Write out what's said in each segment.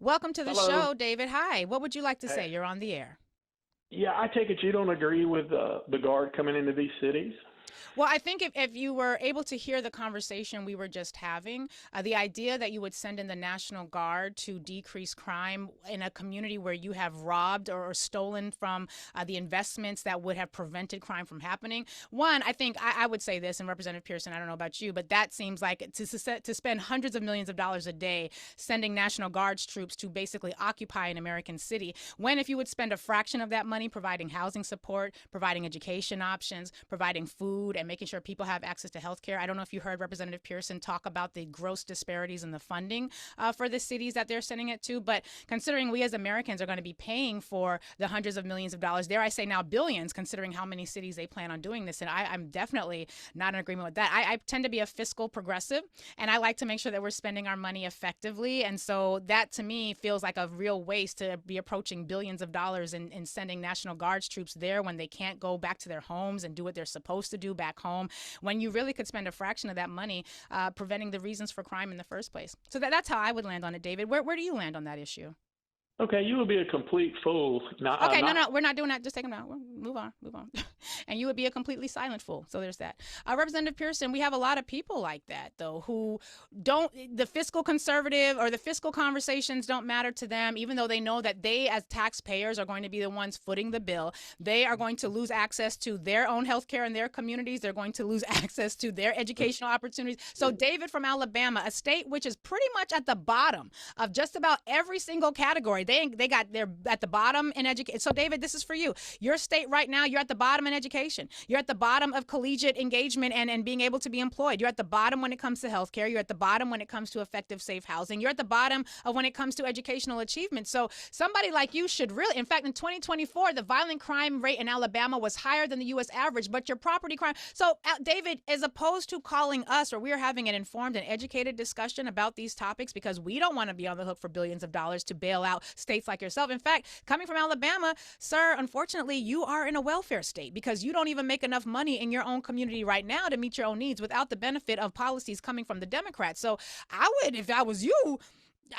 Welcome to the Hello. show, David. Hi. What would you like to Hey. say? You're on the air. Yeah, I take it you don't agree with the guard coming into these cities? Well, I think if you were able to hear the conversation we were just having, the idea that you would send in the National Guard to decrease crime in a community where you have robbed or stolen from the investments that would have prevented crime from happening. One, I think I would say this, and Representative Pearson, I don't know about you, but that seems like to spend hundreds of millions of dollars a day sending National Guards troops to basically occupy an American city, when if you would spend a fraction of that money providing housing support, providing education options, providing food, and making sure people have access to health care. I don't know if you heard Representative Pearson talk about the gross disparities in the funding for the cities that they're sending it to. But considering we as Americans are going to be paying for the hundreds of millions of dollars, dare I say now billions, considering how many cities they plan on doing this. And I'm definitely not in agreement with that. I tend to be a fiscal progressive, and I like to make sure that we're spending our money effectively. And so that to me feels like a real waste to be approaching billions of dollars in sending National Guards troops there when they can't go back to their homes and do what they're supposed to do back home, when you really could spend a fraction of that money preventing the reasons for crime in the first place. So that's how I would land on it, David. Where do you land on that issue? Okay, you would be a complete fool. Okay, no, Not no, we're not doing that. Just take them out. Move on, move on. And you would be a completely silent fool. So there's that. Representative Pearson, we have a lot of people like that, though, who don't, the fiscal conservative or the fiscal conversations don't matter to them, even though they know that they, as taxpayers, are going to be the ones footing the bill. They are going to lose access to their own health care in their communities. They're going to lose access to their educational opportunities. So, David from Alabama, a state which is pretty much at the bottom of just about every single category, they're at the bottom in education. So, David, this is for you. Your state right now, you're at the bottom in education. You're at the bottom of collegiate engagement and being able to be employed. You're at the bottom when it comes to healthcare. You're at the bottom when it comes to effective, safe housing. You're at the bottom of when it comes to educational achievement. So, somebody like you should really, in fact, in 2024, the violent crime rate in Alabama was higher than the U.S. average, but your property crime. So, David, as opposed to calling us, or we're having an informed and educated discussion about these topics because we don't want to be on the hook for billions of dollars to bail out states like yourself. In fact, coming from Alabama, sir, unfortunately, you are in a welfare state because you don't even make enough money in your own community right now to meet your own needs without the benefit of policies coming from the Democrats. So I would, if I was you,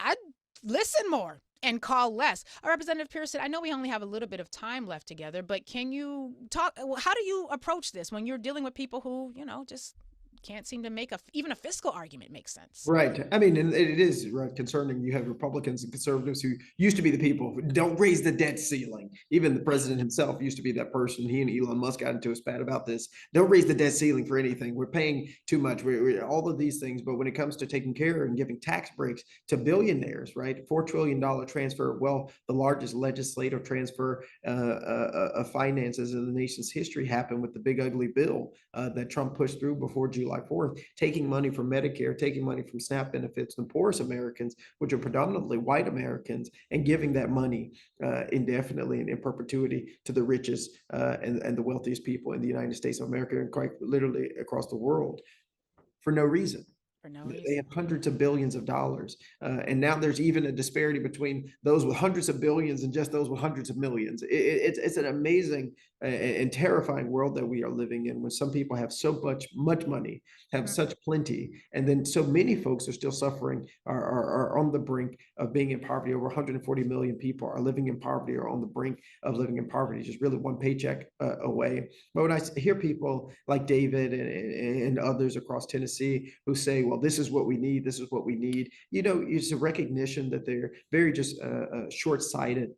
I'd listen more and call less. Representative Pearson, I know we only have a little bit of time left together, but can you talk? How do you approach this when you're dealing with people who, just can't seem to make even a fiscal argument make sense? Right. I mean, and it is right concerning. You have Republicans and conservatives who used to be the people who don't raise the debt ceiling. Even the president himself used to be that person. He and Elon Musk got into a spat about this. Don't raise the debt ceiling for anything. We're paying too much. We're all of these things. But when it comes to taking care and giving tax breaks to billionaires, right? $4 trillion transfer of wealth, the largest legislative transfer of finances in the nation's history, happened with the big ugly bill that Trump pushed through before July 4th, taking money from Medicare, taking money from SNAP benefits to the poorest Americans, which are predominantly white Americans, and giving that money indefinitely and in perpetuity to the richest and the wealthiest people in the United States of America and quite literally across the world for no reason. For no They reason. have hundreds of billions of dollars. And now there's even a disparity between those with hundreds of billions and just those with hundreds of millions. It's an amazing and terrifying world that we are living in when some people have so much money, have such plenty, and then so many folks are still suffering, are on the brink of being in poverty. Over 140 million people are living in poverty or on the brink of living in poverty, just really one paycheck away. But when I hear people like David and others across Tennessee who say, well, this is what we need, this is what we need, it's a recognition that they're very just short-sighted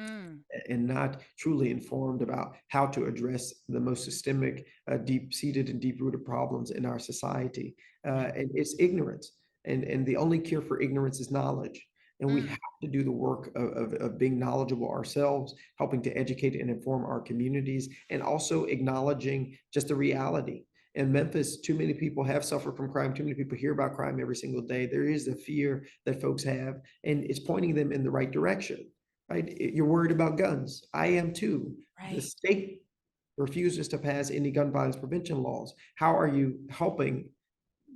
Mm. and not truly informed about how to address the most systemic, deep-seated and deep-rooted problems in our society. And it's ignorance. And the only cure for ignorance is knowledge. And we Mm. have to do the work of being knowledgeable ourselves, helping to educate and inform our communities, and also acknowledging just the reality. In Memphis, too many people have suffered from crime. Too many people hear about crime every single day. There is a fear that folks have, and it's pointing them in the right direction, right? You're worried about guns. I am too. The Right. state refuses to pass any gun violence prevention laws. How are you helping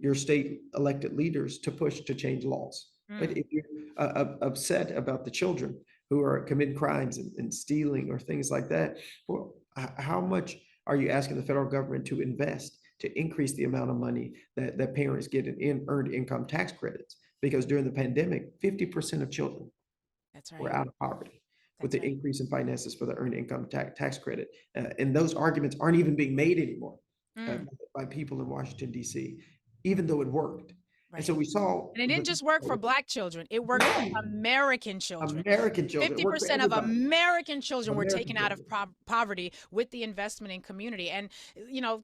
your state elected leaders to push to change laws? Right? Mm. If you're upset about the children who are committing crimes and stealing or things like that, well, how much are you asking the federal government to invest to increase the amount of money that parents get in earned income tax credits? Because during the pandemic, 50% of children That's We're right. out of poverty with That's the right. increase in finances for the earned income tax credit. And those arguments aren't even being made anymore uh, Mm, by people in Washington, D.C., even though it worked. And so right. we saw And it didn't just work for Black children, it worked for no, American children. American children, it worked for 50% of everybody, American children were American taken out of children. poverty with the investment in community. And,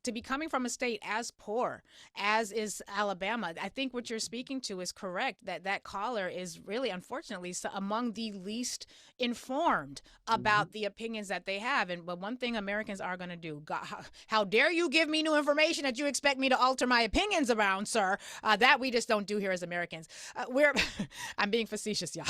to be coming from a state as poor as is Alabama, I think what you're speaking to is correct, that that caller is really, unfortunately, among the least informed Mhm. about the opinions that they have. But one thing Americans are going to do, God, how dare you give me new information that you expect me to alter my opinions around, sir? That we just don't do here as Americans. We're I'm being facetious, y'all.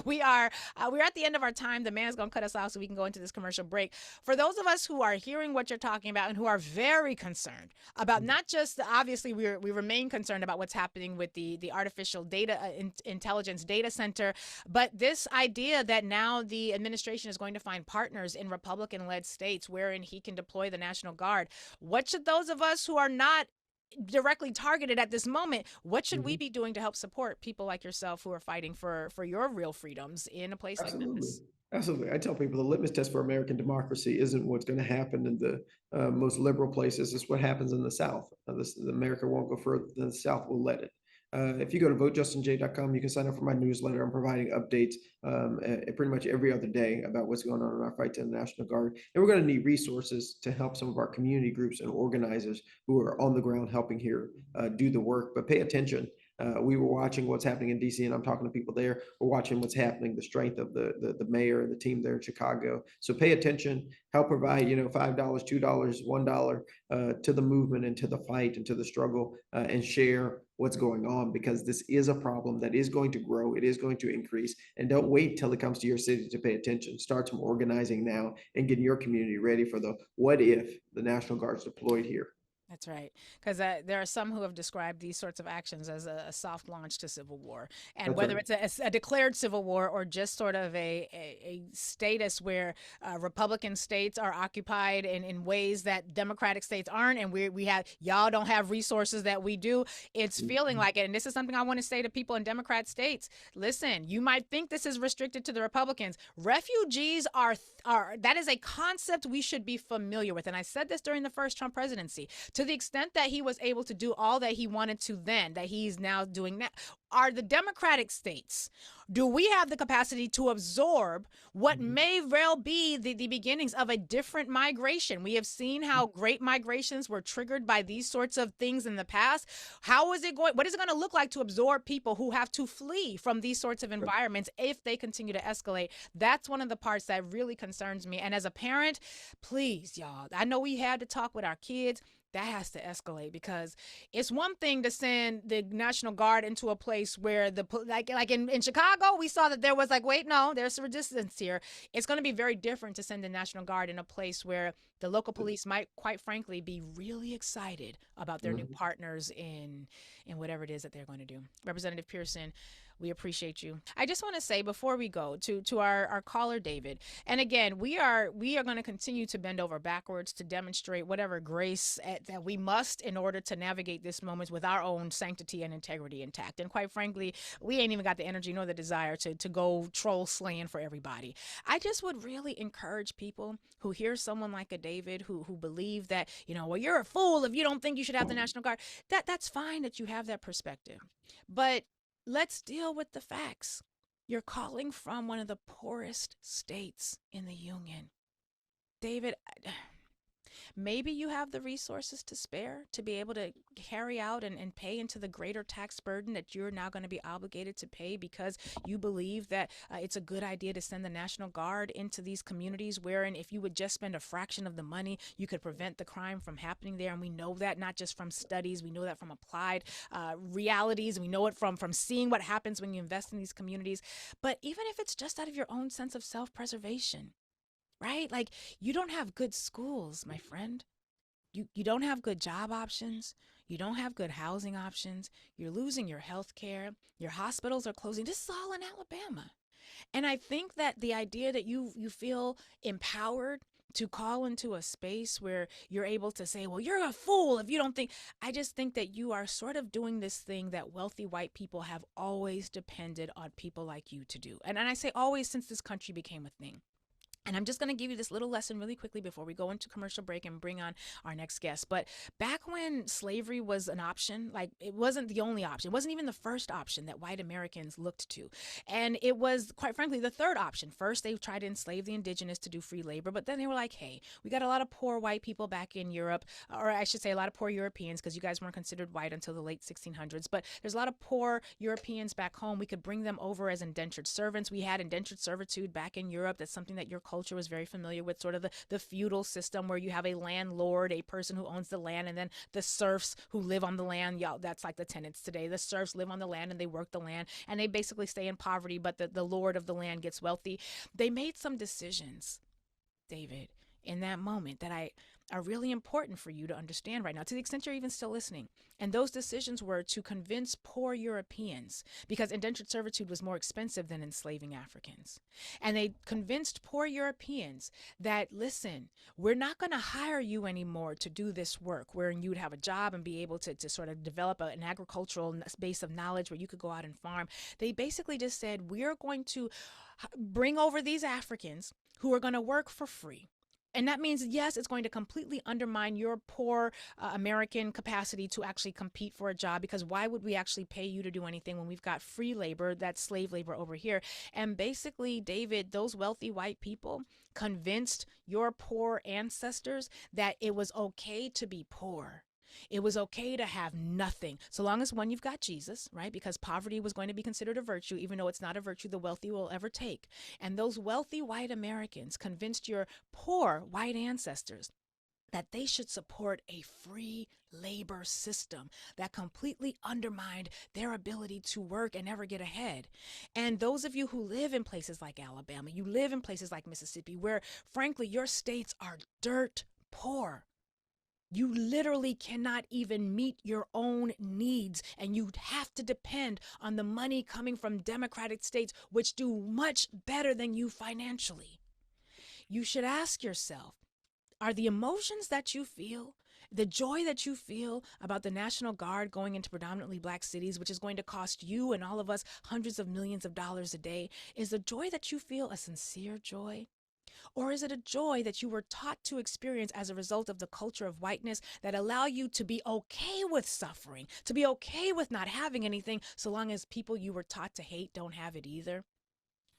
We're at the end of our time. The man's gonna cut us off so we can go into this commercial break. For those of us who are hearing what you're talking about and who are very concerned about not just obviously we remain concerned about what's happening with the artificial data intelligence data center, but this idea that now the administration is going to find partners in Republican-led states wherein he can deploy the National Guard. What should those of us who are not directly targeted at this moment, what should we Mhm. be doing to help support people like yourself who are fighting for your real freedoms in a place like Absolutely. Memphis? Absolutely. I tell people the litmus test for American democracy isn't what's going to happen in the most liberal places. It's what happens in the South. America won't go further than the South will let it. If you go to votejustinj.com, you can sign up for my newsletter. I'm providing updates pretty much every other day about what's going on in our fight to the National Guard. And we're going to need resources to help some of our community groups and organizers who are on the ground helping here do the work. But pay attention. We were watching what's happening in DC, and I'm talking to people there. We're watching what's happening, the strength of the mayor and the team there in Chicago. So pay attention, help provide, $5, $2, $1 to the movement and to the fight and to the struggle, and share what's going on, because this is a problem that is going to grow. It is going to increase, and don't wait till it comes to your city to pay attention. Start some organizing now and getting your community ready for the what if the National Guard's deployed here. That's right. Because there are some who have described these sorts of actions as a soft launch to civil war. And That's whether right. it's a declared civil war or just sort of a status where Republican states are occupied in ways that Democratic states aren't, and y'all don't have resources that we do, it's feeling Mhm. like it. And this is something I want to say to people in Democrat states. Listen, you might think this is restricted to the Republicans. Refugees that is a concept we should be familiar with. And I said this during the first Trump presidency. To the extent that he was able to do all that he wanted to then, that he's now doing now, are the Democratic states, do we have the capacity to absorb what Mhm. may well be the beginnings of a different migration? We have seen how great migrations were triggered by these sorts of things in the past. What is it going to look like to absorb people who have to flee from these sorts of environments if they continue to escalate? That's one of the parts that really concerns me. And as a parent, please, y'all, I know we had to talk with our kids. That has to escalate, because it's one thing to send the National Guard into a place where like in Chicago, we saw that there was like, wait, no, there's a resistance here. It's going to be very different to send the National Guard in a place where the local police might, quite frankly, be really excited about their new Mhm. partners in whatever it is that they're going to do. Representative Pearson, we appreciate you. I just want to say before we go to our caller David, and again, we are going to continue to bend over backwards to demonstrate whatever grace that we must in order to navigate this moment with our own sanctity and integrity intact. And quite frankly, we ain't even got the energy nor the desire to go troll slaying for everybody. I just would really encourage people who hear someone like a David who believe that, well, you're a fool if you don't think you should have the National Guard. That's fine that you have that perspective. But let's deal with the facts. You're calling from one of the poorest states in the union. David, maybe you have the resources to spare to be able to carry out and pay into the greater tax burden that you're now going to be obligated to pay because you believe that it's a good idea to send the National Guard into these communities wherein if you would just spend a fraction of the money, you could prevent the crime from happening there. And we know that not just from studies, we know that from applied realities. We know it from seeing what happens when you invest in these communities. But even if it's just out of your own sense of self-preservation, right? Like, you don't have good schools, my friend. You don't have good job options. You don't have good housing options. You're losing your health care. Your hospitals are closing. This is all in Alabama. And I think that the idea that you feel empowered to call into a space where you're able to say, well, you're a fool if you don't think. I just think that you are sort of doing this thing that wealthy white people have always depended on people like you to do. And I say always since this country became a thing. And I'm just going to give you this little lesson really quickly before we go into commercial break and bring on our next guest. But back when slavery was an option, like it wasn't the only option. It wasn't even the first option that white Americans looked to. And it was, quite frankly, the third option. First, they tried to enslave the indigenous to do free labor. But then they were like, hey, we got a lot of poor white people back in Europe, or I should say a lot of poor Europeans, because you guys weren't considered white until the late 1600s. But there's a lot of poor Europeans back home. We could bring them over as indentured servants. We had indentured servitude back in Europe. That's something that your culture was very familiar with, sort of the feudal system where you have a landlord, a person who owns the land, and then the serfs who live on the land. Yeah, that's like the tenants today. The serfs live on the land and they work the land, and they basically stay in poverty, but the lord of the land gets wealthy. They made some decisions, David, in that moment that are really important for you to understand right now, to the extent you're even still listening. And those decisions were to convince poor Europeans, because indentured servitude was more expensive than enslaving Africans. And they convinced poor Europeans that, listen, we're not going to hire you anymore to do this work, wherein you would have a job and be able to sort of develop an agricultural base of knowledge where you could go out and farm. They basically just said, we're going to bring over these Africans who are going to work for free. And that means, yes, it's going to completely undermine your poor American capacity to actually compete for a job, because why would we actually pay you to do anything when we've got free labor, that's slave labor over here? And basically, David, those wealthy white people convinced your poor ancestors that it was okay to be poor. It was okay to have nothing, so long as, one, you've got Jesus, right? Because poverty was going to be considered a virtue, even though it's not a virtue the wealthy will ever take. And those wealthy white Americans convinced your poor white ancestors that they should support a free labor system that completely undermined their ability to work and ever get ahead. And those of you who live in places like Alabama, you live in places like Mississippi, where, frankly, your states are dirt poor. You literally cannot even meet your own needs, and you have to depend on the money coming from Democratic states, which do much better than you financially. You should ask yourself, are the emotions that you feel, the joy that you feel about the National Guard going into predominantly black cities, which is going to cost you and all of us hundreds of millions of dollars a day, is the joy that you feel a sincere joy? Or is it a joy that you were taught to experience as a result of the culture of whiteness that allow you to be okay with suffering, to be okay with not having anything, so long as people you were taught to hate don't have it either?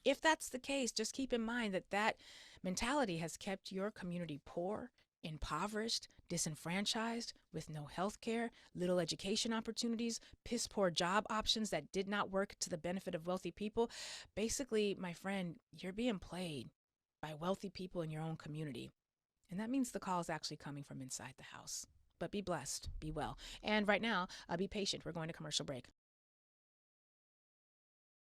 If that's the case, just keep in mind that that mentality has kept your community poor, impoverished, disenfranchised, with no health care, little education opportunities, piss poor job options that did not work to the benefit of wealthy people. Basically, my friend, you're being played by wealthy people in your own community. And that means the call is actually coming from inside the house. But be blessed, be well. And right now, be patient. We're going to commercial break.